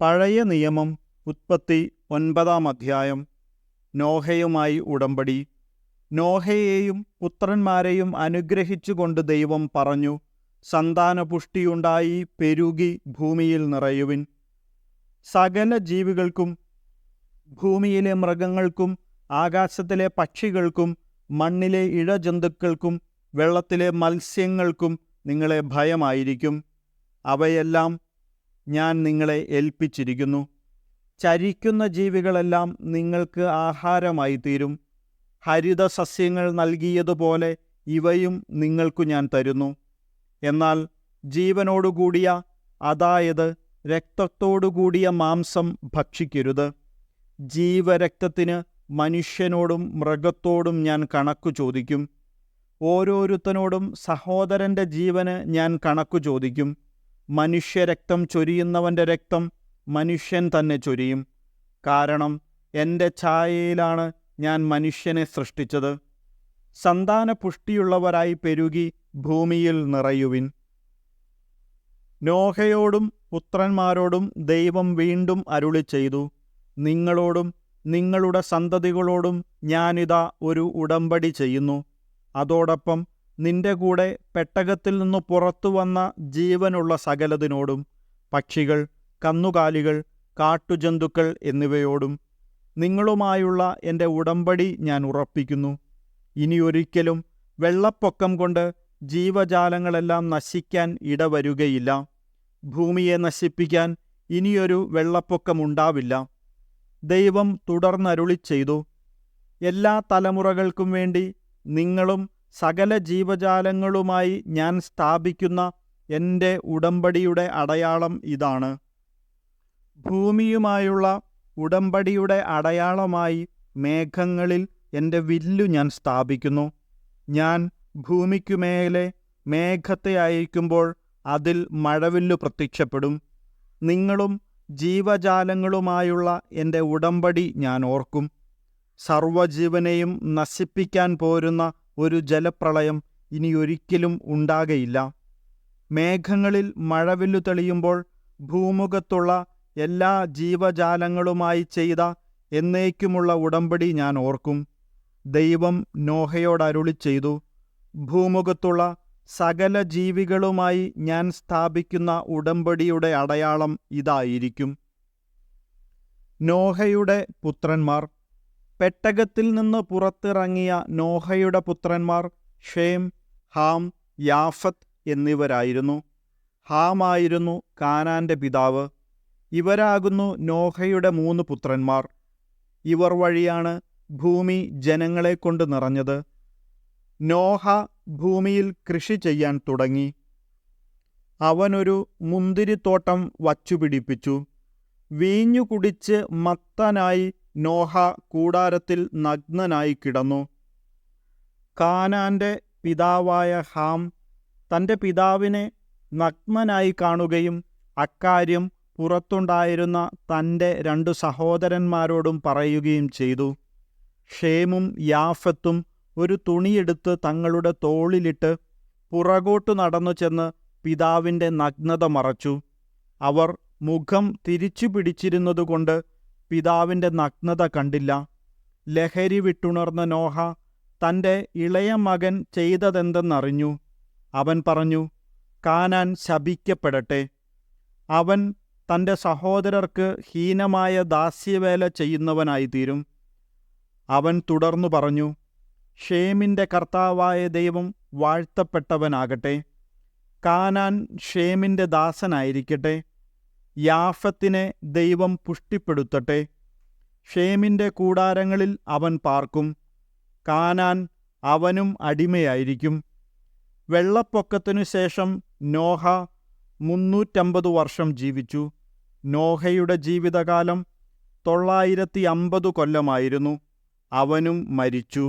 പഴയ നിയമം ഉൽപ്പത്തി 9 അധ്യായം. നോഹയുമായി ഉടമ്പടി. നോഹയെയും പുത്രന്മാരെയും അനുഗ്രഹിച്ചുകൊണ്ട് ദൈവം പറഞ്ഞു, സന്താനപുഷ്ടിയുണ്ടായി പെരുകി ഭൂമിയിൽ നിറയുവിൻ. സകല ജീവികൾക്കും, ഭൂമിയിലെ മൃഗങ്ങൾക്കും, ആകാശത്തിലെ പക്ഷികൾക്കും, മണ്ണിലെ ഇഴജന്തുക്കൾക്കും, വെള്ളത്തിലെ മത്സ്യങ്ങൾക്കും നിങ്ങളെ ഭയമായിരിക്കും. അവയെല്ലാം ഞാൻ നിങ്ങളെ ഏൽപ്പിച്ചിരിക്കുന്നു. ചരിക്കുന്ന ജീവികളെല്ലാം നിങ്ങൾക്ക് ആഹാരമായി തീരും. ഹരിതസസ്യങ്ങൾ നൽകിയതുപോലെ ഇവയും നിങ്ങൾക്കു ഞാൻ തരുന്നു. എന്നാൽ ജീവനോടുകൂടിയ, അതായത് രക്തത്തോടുകൂടിയ മാംസം ഭക്ഷിക്കരുത്. ജീവരക്തത്തിന് മനുഷ്യനോടും മൃഗത്തോടും ഞാൻ കണക്കു ചോദിക്കും. ഓരോരുത്തനോടും സഹോദരൻ്റെ ജീവന് ഞാൻ കണക്കു ചോദിക്കും. മനുഷ്യരക്തം ചൊരിയുന്നവൻ്റെ രക്തം മനുഷ്യൻ തന്നെ ചൊരിയും. കാരണം എൻ്റെ ഛായയിലാണ് ഞാൻ മനുഷ്യനെ സൃഷ്ടിച്ചത്. സന്താനപുഷ്ടിയുള്ളവരായി പെരുകി ഭൂമിയിൽ നിറയുവിൻ. നോഹയോടും പുത്രന്മാരോടും ദൈവം വീണ്ടും അരുളിച്ചെയ്തു, നിങ്ങളോടും നിങ്ങളുടെ സന്തതികളോടും ഞാനിതാ ഒരു ഉടമ്പടി ചെയ്യുന്നു. അതോടൊപ്പം നിന്റെ കൂടെ പെട്ടകത്തിൽ നിന്ന് പുറത്തു വന്ന ജീവനുള്ള സകലതിനോടും, പക്ഷികൾ, കന്നുകാലികൾ, കാട്ടുജന്തുക്കൾ എന്നിവയോടും നിങ്ങളുമായുള്ള എൻ്റെ ഉടമ്പടി ഞാൻ ഉറപ്പിക്കുന്നു. ഇനിയൊരിക്കലും വെള്ളപ്പൊക്കം കൊണ്ട് ജീവജാലങ്ങളെല്ലാം നശിക്കാൻ ഇടവരുകയില്ല. ഭൂമിയെ നശിപ്പിക്കാൻ ഇനിയൊരു വെള്ളപ്പൊക്കമുണ്ടാവില്ല. ദൈവം തുടർന്നരുളിച്ചെയ്തു, എല്ലാ തലമുറകൾക്കും വേണ്ടി നിങ്ങളും സകല ജീവജാലങ്ങളുമായി ഞാൻ സ്ഥാപിക്കുന്ന എൻ്റെ ഉടമ്പടിയുടെ അടയാളം ഇതാണ്. ഭൂമിയുമായുള്ള ഉടമ്പടിയുടെ അടയാളമായി മേഘങ്ങളിൽ എൻ്റെ വില്ലു ഞാൻ സ്ഥാപിക്കുന്നു. ഞാൻ ഭൂമിക്കുമേലെ മേഘത്തെ അയക്കുമ്പോൾ അതിൽ മഴവില്ലു പ്രത്യക്ഷപ്പെടും. നിങ്ങളും ജീവജാലങ്ങളുമായുള്ള എൻ്റെ ഉടമ്പടി ഞാൻ ഓർക്കും. സർവ്വജീവനെയും നശിപ്പിക്കാൻ പോരുന്ന ഒരു ജലപ്രളയം ഇനിയൊരിക്കലും ഉണ്ടാകയില്ല. മേഘങ്ങളിൽ മഴവില്ലു തെളിയുമ്പോൾ ഭൂമുഖത്തുള്ള എല്ലാ ജീവജാലങ്ങളുമായി ചെയ്ത എന്നേക്കുമുള്ള ഉടമ്പടി ഞാൻ ഓർക്കും. ദൈവം നോഹയോട് അരുളിച്ചെയ്തു, ഭൂമുഖത്തുള്ള സകല ജീവികളുമായി ഞാൻ സ്ഥാപിക്കുന്ന ഉടമ്പടിയുടെ അടയാളം ഇതായിരിക്കും. നോഹയുടെ പുത്രന്മാർ. പെട്ടകത്തിൽ നിന്ന് പുറത്തിറങ്ങിയ നോഹയുടെ പുത്രന്മാർ ഷേം, ഹാം, യാഫത്ത് എന്നിവരായിരുന്നു. ഹാമായിരുന്നു കാനാന്റെ പിതാവ്. ഇവരാകുന്നു നോഹയുടെ 3 പുത്രന്മാർ. ഇവർ വഴിയാണ് ഭൂമി ജനങ്ങളെക്കൊണ്ട് നിറഞ്ഞത്. നോഹ ഭൂമിയിൽ കൃഷി ചെയ്യാൻ തുടങ്ങി. അവനൊരു മുന്തിരിത്തോട്ടം വച്ചുപിടിപ്പിച്ചു. വീഞ്ഞു കുടിച്ച് മത്തനായി നോഹ കൂടാരത്തിൽ നഗ്നനായി കിടന്നു. കാനാന്റെ പിതാവായ ഹാം തൻ്റെ പിതാവിനെ നഗ്നനായി കാണുകയും അക്കാര്യം പുറത്തുണ്ടായിരുന്ന തൻ്റെ 2 സഹോദരന്മാരോടും പറയുകയും ചെയ്തു. ഷേമും യാഫത്തും ഒരു തുണിയെടുത്ത് തങ്ങളുടെ തോളിലിട്ട് പുറകോട്ടു നടന്നു ചെന്ന് പിതാവിൻ്റെ നഗ്നത മറച്ചു. അവർ മുഖം തിരിച്ചു പിടിച്ചിരുന്നതുകൊണ്ട് പിതാവിൻ്റെ നഗ്നത കണ്ടില്ല. ലഹരി വിട്ടുണർന്ന നോഹ തൻ്റെ ഇളയ മകൻ ചെയ്തതെന്തെന്നറിഞ്ഞു. അവൻ പറഞ്ഞു, കാനാൻ ശപിക്കപ്പെടട്ടെ. അവൻ തൻ്റെ സഹോദരർക്ക് ഹീനമായ ദാസ്യവേല ചെയ്യുന്നവനായിത്തീരും. അവൻ തുടർന്നു പറഞ്ഞു, ഷേമിൻ്റെ കർത്താവായ ദൈവം വാഴ്ത്തപ്പെട്ടവനാകട്ടെ. കാനാൻ ഷേമിൻ്റെ ദാസനായിരിക്കട്ടെ. യാഫത്തിനെ ദൈവം പുഷ്ടിപ്പെടുത്തട്ടെ. ഷേമിൻ്റെ കൂടാരങ്ങളിൽ അവൻ പാർക്കും. കാനാൻ അവനും അടിമയായിരിക്കും. വെള്ളപ്പൊക്കത്തിനു ശേഷം നോഹ 350 വർഷം ജീവിച്ചു. നോഹയുടെ ജീവിതകാലം 950 കൊല്ലമായിരുന്നു. അവനും മരിച്ചു.